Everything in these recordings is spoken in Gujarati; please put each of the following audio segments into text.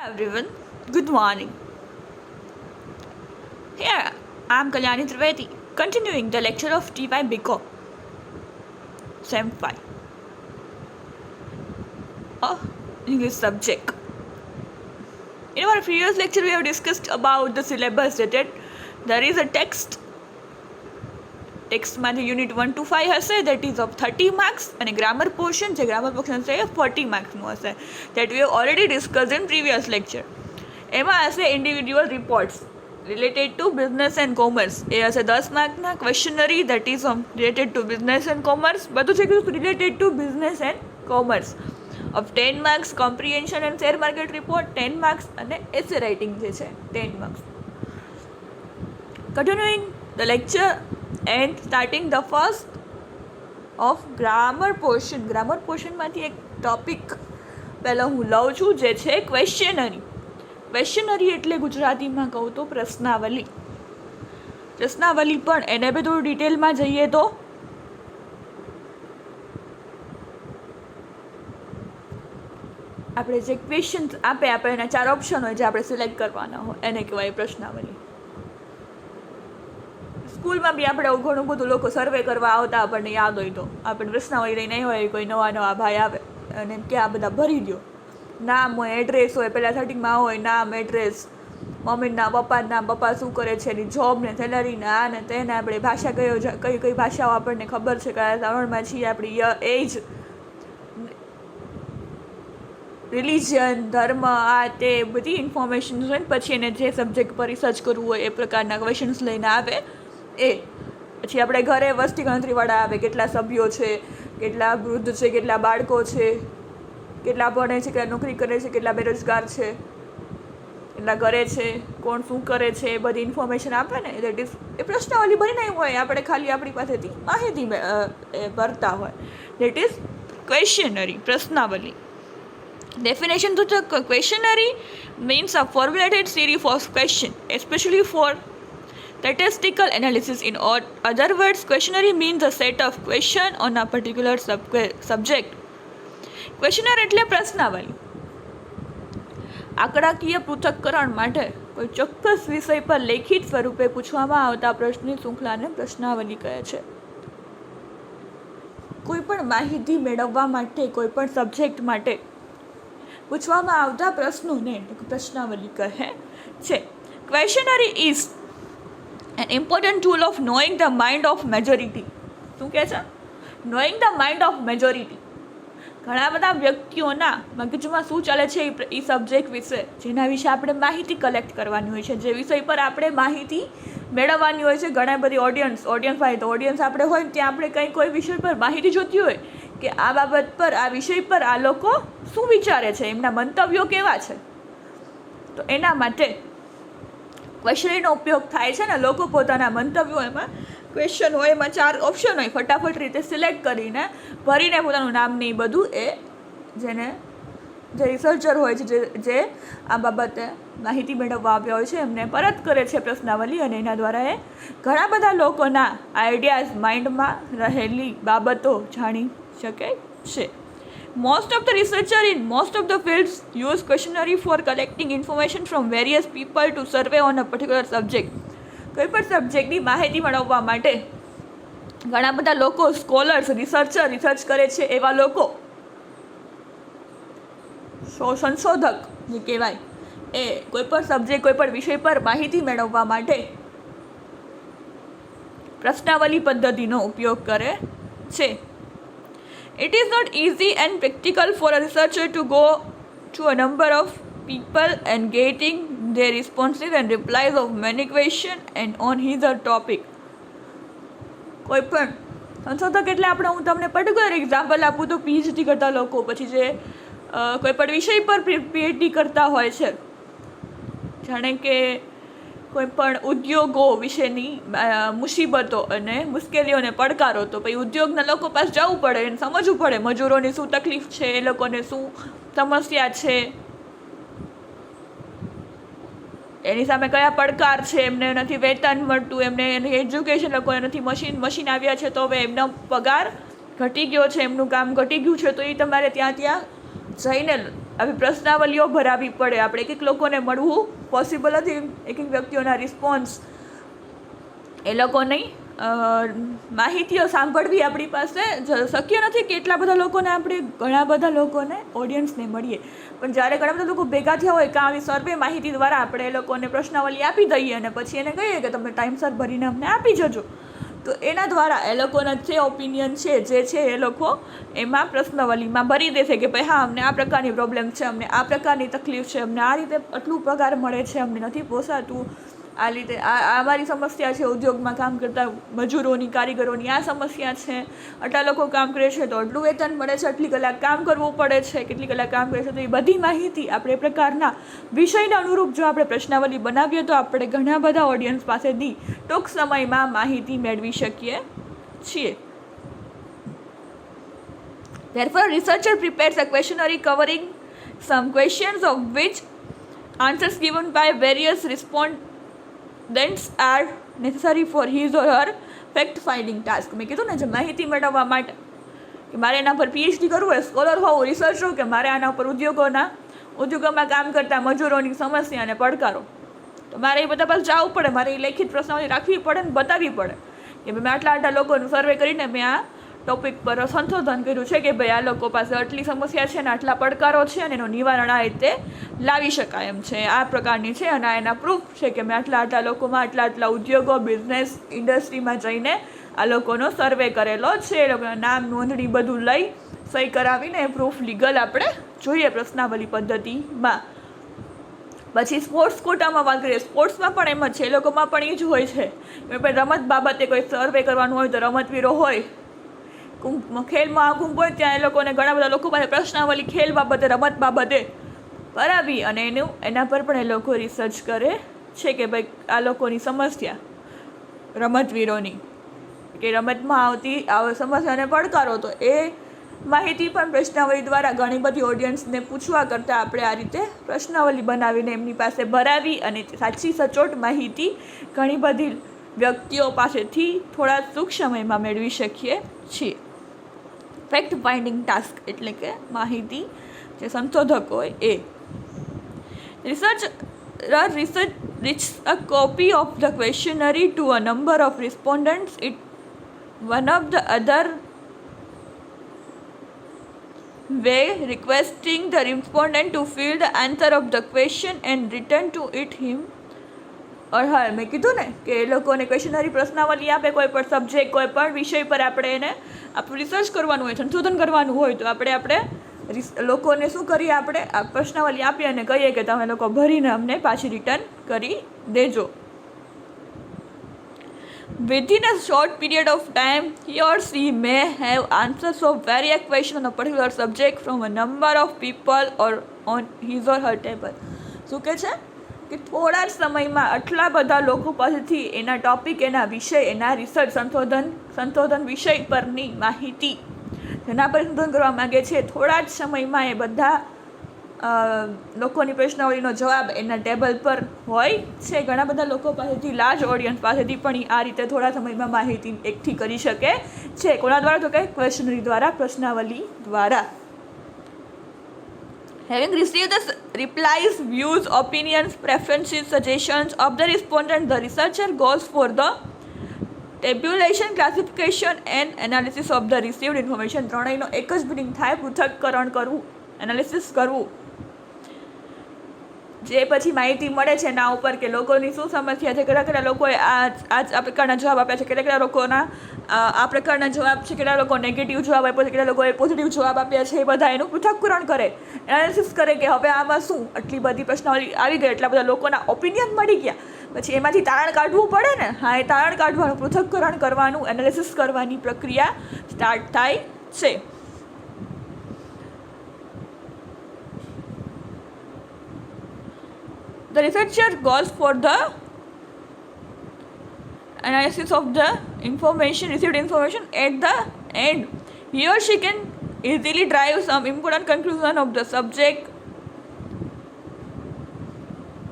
everyone, good morning. Here I am Kalyani Trivedi, continuing the lecture of T.Y. Biko, Sem 5, English subject. In our previous lecture, we have discussed about the syllabus dated. There is a text માં યુનિટ 1 to 5 હશે, that is of 30 marks, અને ગ્રામર પોર્શન છે, ગ્રામર પોર્શન છે 40 માર્ક્સનું હશે, that we have already discussed in previous lecture. એમાં હશે individual reports related to business and commerce, એ હશે 10 માર્કના. Questionnaire that is related to business and commerce, બધું છે કે related to business and commerce of 10 marks. Comprehension and share market report 10 marks, અને એસે રાઇટિંગ જે છે 10 marks. Continuing the lecture and starting the first of grammar portion. Grammar પોર્શનમાંથી એક ટોપિક પહેલાં હું લઉં છું, જે છે ક્વેશ્ચનરી. ક્વેશ્ચનરી એટલે ગુજરાતીમાં કહું તો પ્રશ્નાવલી. પ્રશ્નાવલી પણ એને બી થોડું ડિટેલમાં જઈએ તો આપણે જે ક્વેશ્ચન આપે એના 4 ઓપ્શન હોય જે આપણે સિલેક્ટ કરવાના હોય એને કહેવાય પ્રશ્નાવલી. સ્કૂલમાં બી આપણે ઘણું બધું લોકો સર્વે કરવા આવતા, આપણને યાદ હોય તો આપણે પ્રશ્નાવલી લઈને આવ્યા હોય, કોઈ નવા ભાઈ આવે અને કે આ બધા ભરી દો, નામ હોય, એડ્રેસ હોય, પહેલાં સ્ટાર્ટિંગમાં હોય નામ, એડ્રેસ, મમ્મીના પપ્પાના નામ, પપ્પા શું કરે છે, એની જોબ ને સેલરી ને આ ને તેને, આપણે ભાષા કઈ ભાષાઓ આપણને ખબર છે, કયા ધોરણમાં છીએ, આપણી એજ, રિલિજન, ધર્મ, આ તે બધી ઇન્ફોર્મેશન હોય ને પછી એને જે સબ્જેક્ટ પર રિસર્ચ કરવું હોય એ પ્રકારના ક્વેશ્ચન્સ લઈને આવે. એ પછી આપણે ઘરે વસ્તી ગણતરીવાળા આવે, કેટલા સભ્યો છે, કેટલા વૃદ્ધ છે, કેટલા બાળકો છે, કેટલા ભણે છે, કેટલા નોકરી કરે છે, કેટલા બેરોજગાર છે, કેટલા કરે છે, કોણ શું કરે છે, એ બધી ઇન્ફોર્મેશન આપે ને. દેટ ઇઝ એ પ્રશ્નાવલી ભરી નહીં હોય, આપણે ખાલી આપણી પાસેથી માહિતી ભરતા હોય. દેટ ઇઝ ક્વેશ્ચનરી, પ્રશ્નાવલી. Definition to the questionnaire means a formulated series of questions, especially for statistical analysis. In other words, questionnaire means a set of questions on a particular subject. Questionnaire એટલે પ્રશ્નાવલી. આંકડાકીય પૃથક્કરણ માટે કોઈ ચોક્કસ વિષય પર લેખિત સ્વરૂપે પૂછવામાં આવતા પ્રશ્નની શૃંખલાને પ્રશ્નાવલી કહે છે. કોઈ પણ માહિતી મેળવવા માટે, કોઈ પણ સબ્જેક્ટ માટે પૂછવામાં આવતા પ્રશ્નોને પ્રશ્નાવલી કહે છે. Questionnaire is an important tool of knowing the mind of majority. શું કહે છે? Knowing the mind of majority. ઘણા બધા વ્યક્તિઓના મગજમાં શું ચાલે છે એ સબ્જેક્ટ વિશે, જેના વિશે આપણે માહિતી કલેક્ટ કરવાની હોય છે, જે વિષય પર આપણે માહિતી મેળવવાની હોય છે. ઘણા બધી ઓડિયન્સ હોય તો ઓડિયન્સ આપણે હોય ત્યાં આપણે કોઈ વિષય પર માહિતી જોતી હોય કે આ બાબત પર, આ વિષય પર આ લોકો શું વિચારે છે, એમના મંતવ્યો કેવા છે. તો એના માટે ક્વેશ્ચનરીનો ઉપયોગ થાય છે ને. લોકો પોતાના મંતવ્યો, એમાં ક્વેશ્ચન હોય, એમાં 4 ઓપ્શન હોય, ફટાફટ રીતે સિલેક્ટ કરીને ભરીને પોતાનું નામ ને એ બધું એ જેને જે રિસર્ચર હોય છે, જે આ બાબતે માહિતી મેળવવા આવ્યા હોય છે, એમને પરત કરે છે પ્રશ્નાવલી, અને એના દ્વારા એ ઘણા બધા લોકોના આઈડિયાઝ, માઇન્ડમાં રહેલી બાબતો જાણી શકે છે. Most of the researchers in most of the fields use questionnaire for collecting information from various people to survey on a particular subject. કોઈ પણ સબ્જેક્ટની માહિતી મેળવવા માટે ઘણા બધા લોકો, સ્કોલર્સ, રિસર્ચ કરે છે, એવા લોકો, સંશોધક જે કહેવાય, એ કોઈ પણ સબ્જેક્ટ, કોઈ પણ વિષય પર માહિતી મેળવવા માટે પ્રશ્નાવલી પદ્ધતિનો ઉપયોગ કરે છે. It is not easy and practical for a researcher to go to a number of people and getting their responses and replies of many questions and on his topic. કોઈ પણ સંશોધક એટલે આપણે, હું તમને પર્ટિક્યુલર એક્ઝામ્પલ આપું તો પીએચડી કરતા લોકો, પછી જે કોઈ પણ વિષય પર પીએચડી કરતા હોય છે, જાણે કે કોઈ પણ ઉદ્યોગો વિશેની મુસીબતો અને મુશ્કેલીઓને પડકારો, તો પછી ઉદ્યોગના લોકો પાસે જવું પડે, એને સમજવું પડે મજૂરોની શું તકલીફ છે, એ લોકોને શું સમસ્યા છે, એની સામે કયા પડકાર છે, એમને નથી વેતન મળતું, એમને એજ્યુકેશન, લોકોને નથી મશીન આવ્યા છે તો હવે એમનો પગાર ઘટી ગયો છે, એમનું કામ ઘટી ગયું છે, તો એ તમારે ત્યાં જઈને આવી પ્રશ્નાવલીઓ ભરાવી પડે. આપણે એક લોકોને મળવું પોસિબલ નથી, એક વ્યક્તિઓના રિસ્પોન્સ, એ લોકોની માહિતીઓ સાંભળવી આપણી પાસે શક્ય નથી કે એટલા બધા લોકોને આપણે ઘણા બધા લોકોને ઓડિયન્સને મળીએ. પણ જ્યારે ઘણા બધા લોકો ભેગા થયા હોય કાં આવી સર્વે માહિતી દ્વારા આપણે એ લોકોને પ્રશ્નાવલી આપી દઈએ અને પછી એને કહીએ કે તમે ટાઈમસર ભરીને અમને આપી જજો, તો એના દ્વારા એ લોકોના જે ઓપિનિયન છે જે છે એ લોકો એમાં પ્રશ્નાવલીમાં ભરી દેશે કે ભાઈ હા અમને આ પ્રકારની પ્રોબ્લેમ છે, અમને આ પ્રકારની તકલીફ છે, અમને આ રીતે આટલું પગાર મળે છે, અમને નથી પોસાતું, આ રીતે આ અમારી સમસ્યા છે, ઉદ્યોગમાં કામ કરતા મજૂરોની, કારીગરોની આ સમસ્યા છે, આટલા લોકો કામ કરે છે તો આટલું વેતન મળે છે, આટલી કલાક કામ કરવું પડે છે, કેટલી કલાક કામ કરે છે, તો એ બધી માહિતી આપણે એ પ્રકારના વિષયના અનુરૂપ જો આપણે પ્રશ્નાવલી બનાવીએ તો આપણે ઘણા બધા ઓડિયન્સ પાસેથી ટૂંક સમયમાં માહિતી મેળવી શકીએ છીએ. Therefore, researcher prepares a questionnaire covering some questions of which answers given by various respondents are necessary for his or her fact-finding task. મેં કીધું ને જે માહિતી મેળવવા માટે કે મારે એના પર PhD કરવું હોય, સ્કોલર હોવું, રિસર્ચર, કે મારે આના ઉપર ઉદ્યોગોમાં કામ કરતા મજૂરોની સમસ્યા અને પડકારો, તો મારે એ બધા પાસે જવું પડે, મારે એ લેખિત પ્રશ્નાવલી રાખવી પડે ને બતાવવી પડે કે મેં આટલા લોકોનું સર્વે કરીને મેં આ ટોપિક પર સંશોધન કર્યું છે કે ભાઈ આ લોકો પાસે આટલી સમસ્યા છે અને આટલા પડકારો છે અને એનું નિવારણ આ રીતે લાવી શકાય એમ છે, આ પ્રકારની છે અને એના પ્રૂફ છે કે મેં આટલા લોકોમાં આટલા ઉદ્યોગો, બિઝનેસ, ઇન્ડસ્ટ્રીમાં જઈને આ લોકોનો સર્વે કરેલો છે, એ લોકોના નામ, નોંધણી બધું લઈ સહી કરાવીને એ પ્રૂફ લીગલ આપણે જોઈએ પ્રશ્નાવલી પદ્ધતિમાં. પછી સ્પોર્ટ્સ કોટામાં વાત કરીએ, સ્પોર્ટ્સમાં પણ એમ જ છે, એ લોકોમાં પણ એ જ હોય છે કે રમત બાબતે કોઈ સર્વે કરવાનું હોય તો રમતવીરો હોય, ખેલ મહાકુંભ હોય ત્યાં એ લોકોને ઘણા બધા લોકો પાસે પ્રશ્નાવલી ખેલ બાબતે, રમત બાબતે ભરાવી અને એના પર પણ એ લોકો રિસર્ચ કરે છે કે ભાઈ આ લોકોની સમસ્યા, રમતવીરોની કે રમતમાં આવતી સમસ્યાને પડકારો, તો એ માહિતી પણ પ્રશ્નાવલી દ્વારા ઘણી બધી ઓડિયન્સને પૂછવા કરતાં આપણે આ રીતે પ્રશ્નાવલી બનાવીને એમની પાસે ભરાવી અને સાચી સચોટ માહિતી ઘણી બધી વ્યક્તિઓ પાસેથી થોડા ટૂંક સમયમાં મેળવી શકીએ છીએ. ફેક્ટ ફાઇન્ડિંગ ટાસ્ક એટલે કે માહિતી જે સંશોધક હોય એ. Research reaches a copy of the questionnaire to a number of respondents. One of the other way requesting the respondent to fill the answer of the question and return to it him or her. મેં કીધું ને કે એ લોકોને ક્વેશ્ચનરી પ્રશ્નાવલી આપે કોઈ પણ સબ્જેક્ટ, કોઈ પણ વિષય પર આપણે એને આપણું રિસર્ચ કરવાનું હોય, સંશોધન કરવાનું હોય, તો આપણે લોકોને શું કરીએ, આપણે આ પ્રશ્નાવલી આપીએ અને કહીએ કે તમે લોકો ભરીને અમને પાછી રિટર્ન કરી દેજો. Within a short period of time, he or she may have answers of various questions on a particular subject from a number of people or on his or her table. શું કહે છે કે થોડા જ સમયમાં આટલા બધા લોકો પાસેથી એના ટોપિક, એના વિષય, એના રિસર્ચ, સંશોધન વિષય પરની માહિતી જેના પર સંશોધન કરવા માગે છે, થોડા જ સમયમાં એ બધા લોકોની પ્રશ્નાવલીનો જવાબ એના ટેબલ પર હોય છે. ઘણા બધા લોકો પાસેથી, લાર્જ ઓડિયન્સ પાસેથી પણ આ રીતે થોડા સમયમાં માહિતી એકઠી કરી શકે છે. કોના દ્વારા? તો કે ક્વેશ્ચનરી દ્વારા, પ્રશ્નાવલી દ્વારા. Having received the replies, views, opinions, preferences, suggestions of the respondent, the researcher goes for the tabulation, classification and analysis of the received information. ત્રણેયનો એક જ મિનિંગ થાય, પૃથક્કરણ કરવું, એનાલિસિસ કરવું. જે પછી માહિતી મળે છે એના ઉપર કે લોકોની શું સમસ્યા છે, કેટલા લોકોએ આ પ્રકારના જવાબ આપ્યા છે, કેટલા લોકોના આ પ્રકારના જવાબ છે, કેટલા લોકો નેગેટિવ જવાબ આપ્યો છે, કેટલા લોકોએ પોઝિટિવ જવાબ આપ્યા છે, એ બધા એનું પૃથક્કરણ કરે, એનાલિસિસ કરે કે હવે આમાં શું, આટલી બધી પ્રશ્નાવલી આવી ગઈ, એટલા બધા લોકોના ઓપિનિયન મળી ગયા, પછી એમાંથી તારણ કાઢવું પડે ને, હા એ તારણ કાઢવાનું, પૃથક્કરણ કરવાનું, એનાલિસિસ કરવાની પ્રક્રિયા સ્ટાર્ટ થાય છે. The researcher goes for the analysis of the received information. At the end, he or she can easily drive some important conclusion of the subject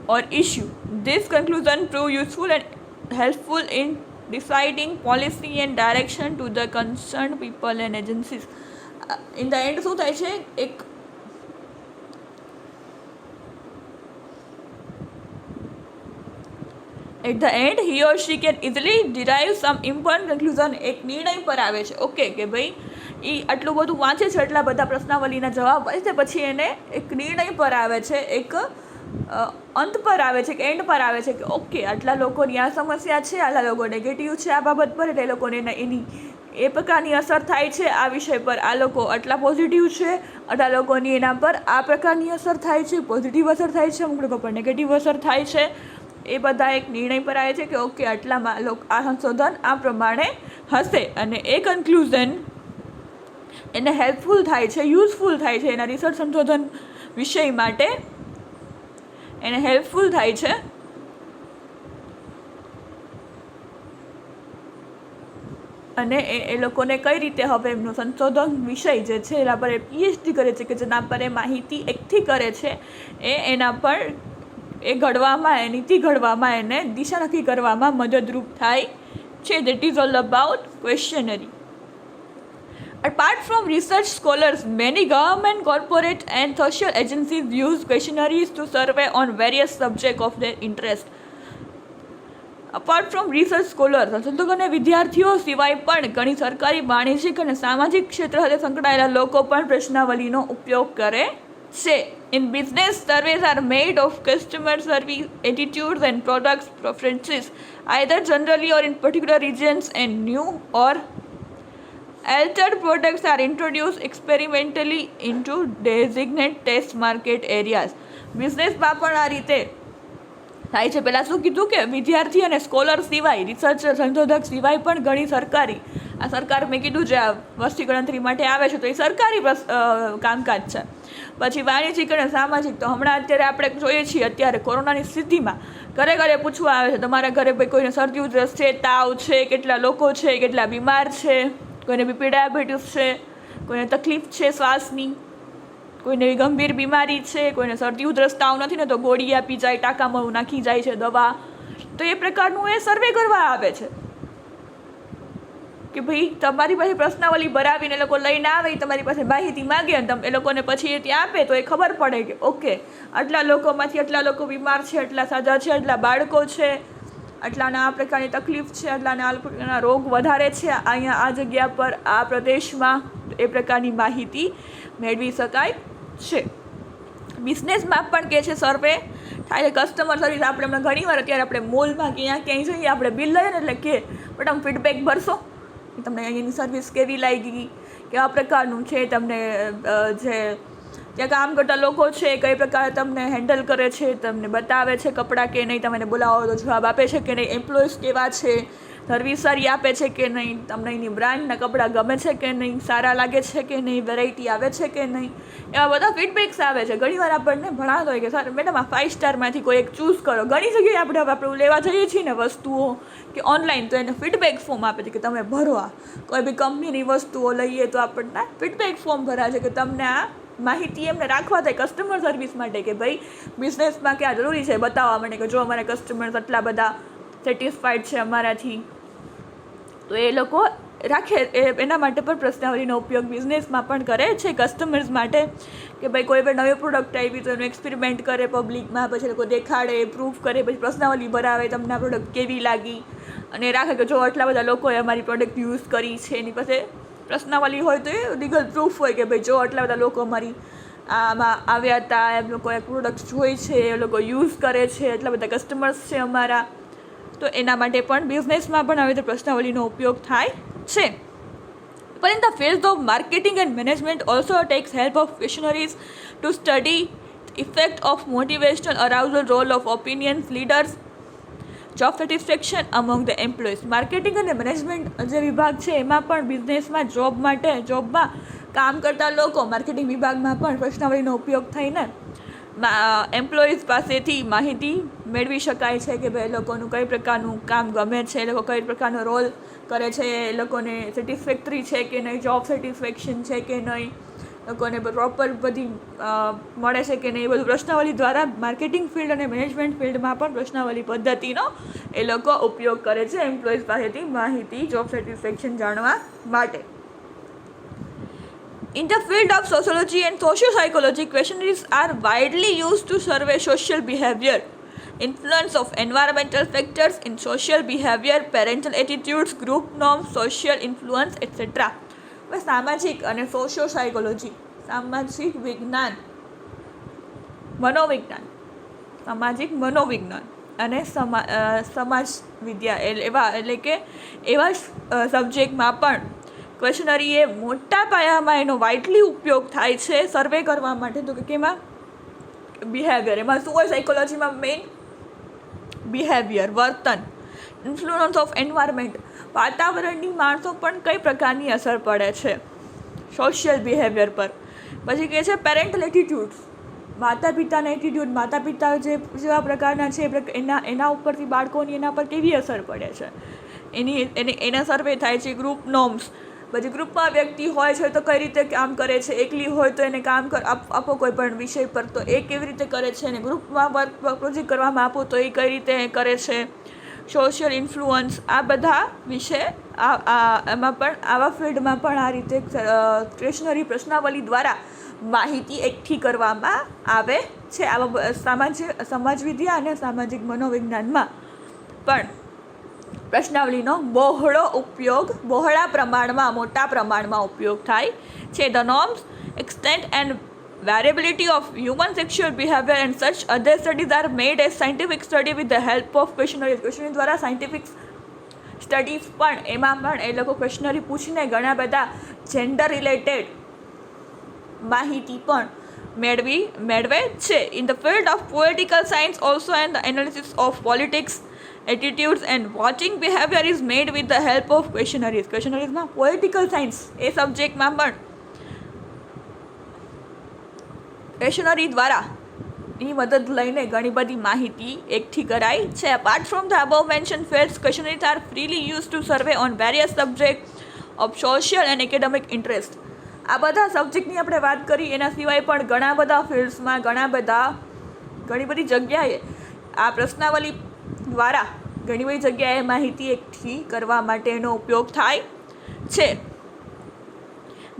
or issue. This conclusion prove useful and helpful in deciding policy and direction to the concerned people and agencies. In the end શું થાય છે, એક at the end he or she can easily derive some important conclusion. એક નિર્ણય પર આવે છે. ઓકે, કે ભાઈ એ આટલું બધું વાંચે છે, એટલા બધા પ્રશ્નાવલીના જવાબ વાંચે છે, પછી એને એક નિર્ણય પર આવે છે, એક અંત પર આવે છે, કે એન્ડ પર આવે છે, કે ઓકે આટલા લોકોની આ સમસ્યા છે, આટલા લોકો નેગેટિવ છે આ બાબત પર, એટલે એ લોકોને એની એ પ્રકારની અસર થાય છે, આ વિષય પર આ લોકો આટલા પોઝિટિવ છે, આટલા લોકોની એના પર આ પ્રકારની અસર થાય છે, પોઝિટિવ અસર થાય છે, અમુક લોકો પર નેગેટિવ અસર થાય છે. એ બધા એક નિર્ણય પર આવે છે કે ઓકે આટલામાં આ સંશોધન આ પ્રમાણે હશે, અને એ કન્ક્લુઝન એને હેલ્પફુલ થાય છે, યુઝફુલ થાય છે, એના રિસર્ચ સંશોધન વિષય માટે એને હેલ્પફુલ થાય છે. અને એ લોકોને કઈ રીતે હવે એમનું સંશોધન વિષય જે છે એના પર એ પીએચડી કરે છે, કે જેના પર એ માહિતી એકઠી કરે છે, એના પર એ ઘડવામાં, એ નીતિ ઘડવામાં, એને દિશા નક્કી કરવામાં મદદરૂપ થાય છે. That is all about questionnaire. Apart from research scholars, many government, corporate and social agencies use questionnaires to survey on various subjects of their interest. Apart from research scholar, સંશોધકો અને વિદ્યાર્થીઓ સિવાય પણ ઘણી સરકારી, વાણિજ્યિક અને સામાજિક ક્ષેત્ર સાથે સંકળાયેલા લોકો પણ પ્રશ્નાવલીનો ઉપયોગ કરે છે. In business, surveys are made of customer service attitudes and products preferences either generally or in particular regions, and new or altered products are introduced experimentally into designated test market areas. બિઝનેસમાં પણ આ રીતે થાય છે. પહેલાં શું કીધું કે વિદ્યાર્થી અને સ્કોલર સિવાય, રિસર્ચ સંશોધક સિવાય પણ ઘણી સરકારી, આ સરકાર મેં કીધું જે આ વસ્તી ગણતરી માટે આવે છે તો એ સરકારી કામકાજ છે. પછી વાણિજ્યિક અને સામાજિક, તો હમણાં અત્યારે આપણે જોઈએ છીએ અત્યારે કોરોનાની સ્થિતિમાં ઘરે ઘરે પૂછવા આવે છે તમારા ઘરે ભાઈ કોઈને શરદી ઉધરસ છે, તાવ છે, કેટલા લોકો છે, કેટલા બીમાર છે, કોઈને બીપી ડાયાબિટીસ છે, કોઈને તકલીફ છે શ્વાસની, કોઈને એવી ગંભીર બીમારી છે, કોઈને શરદી ઉધરસ તાવ નથી ને તો ગોળી આપી જાય, ટાંકામાં નાખી જાય છે દવા. તો એ પ્રકારનું એ સર્વે કરવા આવે છે કે ભાઈ તમારી પાસે પ્રશ્નાવલી ભરાવીને એ લોકો લઈને આવે, તમારી પાસે માહિતી માગે અને તમે એ લોકોને પછી એ ત્યાં આપે તો એ ખબર પડે કે ઓકે આટલા લોકોમાંથી આટલા લોકો બીમાર છે, આટલા સાજા છે, આટલા બાળકો છે, આટલાના આ પ્રકારની તકલીફ છે, આટલાના આ પ્રકારના રોગ વધારે છે અહીંયા આ જગ્યા પર આ પ્રદેશમાં, એ પ્રકારની માહિતી મેળવી શકાય છે. બિઝનેસમાં પણ કે છે સર્વે થાય. કસ્ટમર સર્વિસ આપણે હમણાં ઘણી વાર અત્યારે આપણે મોલમાં ક્યાંય જઈએ આપણે બિલ લઈએ ને એટલે કે મેડમ ફીડબેક ભરશો, તમને અહીંની સર્વિસ કેવી લાગી, કેવા પ્રકારનું છે, તમને જે ત્યાં કામ કરતા લોકો છે કઈ પ્રકારે તમને હેન્ડલ કરે છે, તમને બતાવે છે કપડાં કે નહીં, તમને બોલાવો તો જવાબ આપે છે કે નહીં, એમ્પ્લોઈઝ કેવા છે, સર્વિસ સારી આપે છે કે નહીં, તમને એની બ્રાન્ડના કપડાં ગમે છે કે નહીં, સારા લાગે છે કે નહીં, વેરાયટી આવે છે કે નહીં, એવા બધા ફીડબેક્સ આવે છે. ઘણીવાર આપણને ભણાવતો હોય કે સર મેડમ આ 5 સ્ટારમાંથી કોઈ એક ચૂઝ કરો. ઘણી જગ્યાએ આપણે લેવા જઈએ છીએ ને વસ્તુઓ કે ઓનલાઈન, તો એને ફીડબેક ફોર્મ આપે છે કે તમે ભરો. આ કોઈ બી કંપનીની વસ્તુઓ લઈએ તો આપણને ફીડબેક ફોર્મ ભરાય છે કે તમને આ માહિતી એમને રાખવા થાય કસ્ટમર સર્વિસ માટે, કે ભાઈ બિઝનેસમાં ક્યાં જરૂરી છે બતાવવા માટે કે જો અમારા કસ્ટમર્સ આટલા બધા સેટિસ્ફાઈડ છે અમારાથી, તો એ લોકો રાખે. એના માટે પણ પ્રશ્નાવલીનો ઉપયોગ બિઝનેસમાં પણ કરે છે કસ્ટમર્સ માટે, કે ભાઈ કોઈ પણ નવી પ્રોડક્ટ આવી તો એનું એક્સપેરિમેન્ટ કરે પબ્લિકમાં, પછી લોકો દેખાડે, પ્રૂફ કરે, પછી પ્રશ્નાવલી ભરાવે તમને આ પ્રોડક્ટ કેવી લાગી, અને રાખે કે જો આટલા બધા લોકોએ અમારી પ્રોડક્ટ યુઝ કરી છે. એની પાસે પ્રશ્નાવલી હોય તો એ લીગલ પ્રૂફ હોય કે ભાઈ જો આટલા બધા લોકો અમારી આમાં આવ્યા હતા, એ લોકોએ પ્રોડક્ટ જોઈ છે, એ લોકો યુઝ કરે છે, એટલા બધા કસ્ટમર્સ છે અમારા. તો એના માટે પણ બિઝનેસમાં પણ આવી રીતે પ્રશ્નાવલીનો ઉપયોગ થાય છે. But in the field of marketing and management also takes help of questionnaires to study the effect of motivational arousal, role of opinions leaders, job satisfaction among the employees. Marketing અને મેનેજમેન્ટ જે વિભાગ છે એમાં પણ બિઝનેસમાં જોબમાં કામ કરતા લોકો માર્કેટિંગ વિભાગમાં પણ પ્રશ્નાવલીનો ઉપયોગ થઈને એમ્પ્લોઈઝ પાસેથી માહિતી મેળવી શકાય છે કે ભાઈ એ લોકોનું કઈ પ્રકારનું કામ ગમે છે, એ લોકો કઈ પ્રકારનો રોલ કરે છે, એ લોકોને સેટિસ્ફેક્ટરી છે કે નહીં, જોબ સેટિસ્ફેક્શન છે કે નહીં, લોકોને પ્રોપર બધી મળે છે કે નહીં, એ બધું પ્રશ્નાવલી દ્વારા માર્કેટિંગ ફિલ્ડ અને મેનેજમેન્ટ ફિલ્ડમાં પણ પ્રશ્નાવલી પદ્ધતિનો એ લોકો ઉપયોગ કરે છે એમ્પ્લોઈઝ પાસેથી માહિતી જોબ સેટિસ્ફેક્શન જાણવા માટે. In the field of sociology and socio-psychology, questionnaires are widely used to survey social behavior. influence of environmental factors in social behavior, parental attitudes, group norms, social influence, etc. હવે સામાજિક અને સોશિયો સાયકોલોજી, સામાજિક વિજ્ઞાન, મનોવિજ્ઞાન, સામાજિક મનોવિજ્ઞાન અને સમાજ વિદ્યા એટલે કે એવા સબ્જેક્ટમાં પણ ક્વેશનરી એ મોટા પાયામાં એનો વાઇડલી ઉપયોગ થાય છે સર્વે કરવા માટે. તો કે એમાં બિહેવિયર, એમાં શું હોય સાયકોલોજીમાં મેઇન બિહેવિયર, વર્તન, ઇન્ફ્લુઅન્સ ઓફ એન્વાયરમેન્ટ, વાતાવરણની માણસો પણ કઈ પ્રકારની અસર પડે છે સોશિયલ બિહેવિયર પર. પછી કહે છે પેરેન્ટલ એટીટ્યૂડ્સ, માતા પિતાના એટીટ્યૂડ, માતા પિતા જેવા પ્રકારના છે એના ઉપરથી બાળકોની એના પર કેવી અસર પડે છે એના સર્વે થાય છે. ગ્રુપ નોર્મ્સ, પછી ગ્રુપમાં વ્યક્તિ હોય છે તો કઈ રીતે કામ કરે છે, એકલી હોય તો એને કામ આપો કોઈ પણ વિષય પર તો એ કેવી રીતે કરે છે, અને ગ્રુપમાં વર્ક પ્રોજેક્ટ કરવામાં આપો તો એ કઈ રીતે કરે છે. સોશિયલ ઇન્ફ્લુઅન્સ, આ બધા વિશે એમાં પણ આવા ફિલ્ડમાં પણ આ રીતે ક્વેશનરી પ્રશ્નાવલી દ્વારા માહિતી એકઠી કરવામાં આવે છે. આવા સમાજ વિદ્યા અને સામાજિક મનોવિજ્ઞાનમાં પણ પ્રશ્નાવલીનો બહોળા પ્રમાણમાં, મોટા પ્રમાણમાં ઉપયોગ થાય છે. The norms, extent and variability of human sexual behavior and such other studies are made as scientific study with the help of questionnaires. ક્વેશ્ચનરી દ્વારા સાયન્ટિફિક સ્ટડીઝ પણ એમાં પણ એ લોકો ક્વેશ્ચનરી પૂછીને ઘણા બધા જેન્ડર રિલેટેડ માહિતી પણ મેળવે છે. In the field of political science also and the analysis of politics, attitudes and watching behaviour is made with the help of questionnaires. ક્વેશ્ચનરીઝમાં પોલિટિકલ સાયન્સ એ સબ્જેક્ટમાં પણ ક્વેશનરી દ્વારા ની મદદ લઈને ઘણી બધી માહિતી એકઠી કરાઈ છે. Apart from the above mention fields, questionnaires are freely use to survey on various subject of social and academic interest. આ બધા સબ્જેક્ટની આપણે વાત કરી, એના સિવાય પણ ઘણા બધા ફિલ્ડ્સમાં ઘણી બધી જગ્યાએ આ પ્રશ્નાવલી દ્વારા ઘણી બધી જગ્યાએ માહિતી એકઠી કરવા માટેનો ઉપયોગ થાય છે.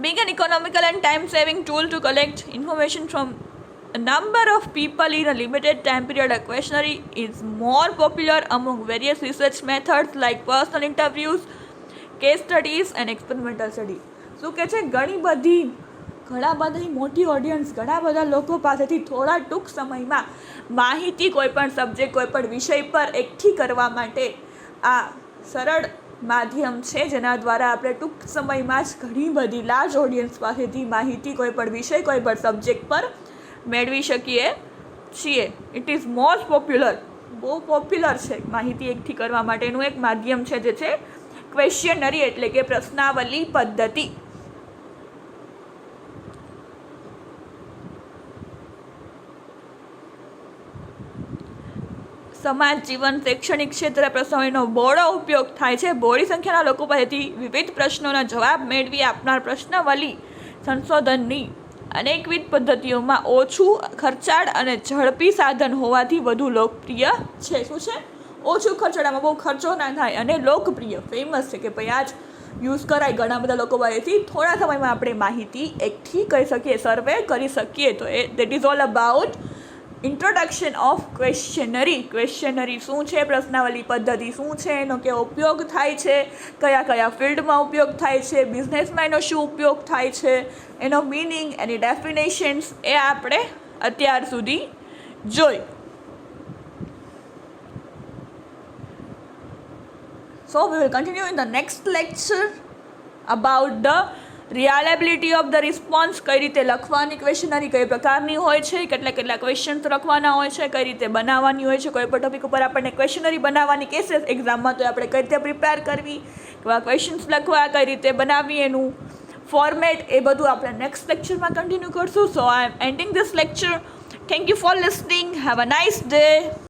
Being an economical and time-saving tool to collect information from a number of people in a limited time period, a questionnaire is more popular among various research methods like personal interviews, case studies and experimental studies. શું કહે છે, ઘણા બધી મોટી ઓડિયન્સ, ઘણા બધા લોકો પાસેથી થોડા ટૂંક સમયમાં માહિતી કોઈપણ સબ્જેક્ટ, કોઈપણ વિષય પર એકઠી કરવા માટે આ સરળ માધ્યમ છે જેના દ્વારા આપણે ટૂંક સમયમાં જ ઘણી બધી લાર્જ ઓડિયન્સ પાસેથી માહિતી કોઈપણ વિષય, કોઈપણ સબ્જેક્ટ પર મેળવી શકીએ છીએ. ઇટ ઇઝ મોસ્ટ પોપ્યુલર, બહુ પોપ્યુલર છે માહિતી એકઠી કરવા માટેનું એક માધ્યમ છે જે છે ક્વેશ્ચનરી એટલે કે પ્રશ્નાવલી પદ્ધતિ. સમાજ જીવન, શૈક્ષણિક ક્ષેત્રે પ્રશ્નાવલીનો બહોળો ઉપયોગ થાય છે. બહોળી સંખ્યાના લોકો પાસેથી વિવિધ પ્રશ્નોના જવાબ મેળવી આપનાર પ્રશ્નાવલી સંશોધનની અનેકવિધ પદ્ધતિઓમાં ઓછું ખર્ચાળ અને ઝડપી સાધન હોવાથી વધુ લોકપ્રિય છે. શું છે? ઓછું ખર્ચાળામાં, બહુ ખર્ચો ના થાય અને લોકપ્રિય, ફેમસ છે કે ભાઈ આ જ યુઝ કરાય. ઘણા બધા લોકો પાસેથી થોડા સમયમાં આપણે માહિતી એકઠી કરી શકીએ, સર્વે કરી શકીએ. તો that is all about introduction of questionnaire. Questionnaire શું છે, પ્રશ્નાવલી પદ્ધતિ શું છે, એનો કેવો ઉપયોગ થાય છે, કયા ફિલ્ડમાં ઉપયોગ થાય છે, બિઝનેસમાં એનો શું ઉપયોગ થાય છે, એનો મિનિંગ, એની ડેફિનેશન્સ, એ આપણે અત્યાર સુધી જોઈ. So we will continue in the next lecture about the reliability of the response. કઈ રીતે લખવાની ક્વેશ્ચનરી, કઈ પ્રકારની હોય છે, કેટલા ક્વેશ્ચન્સ લખવાના હોય છે, કઈ રીતે બનાવવાની હોય છે, કોઈ પણ ટોપિક ઉપર આપણને ક્વેશ્ચનરી બનાવવાની કેસે એક્ઝામમાં તો આપણે કઈ રીતે પ્રિપેર કરવી, કેવા ક્વેશ્ચન્સ લખવા, કઈ રીતે બનાવવી, એનું ફોર્મેટ, એ બધું આપણે નેક્સ્ટ લેક્ચરમાં કન્ટિન્યુ કરશું. So I am ending this lecture. Thank you for listening. Have a nice day.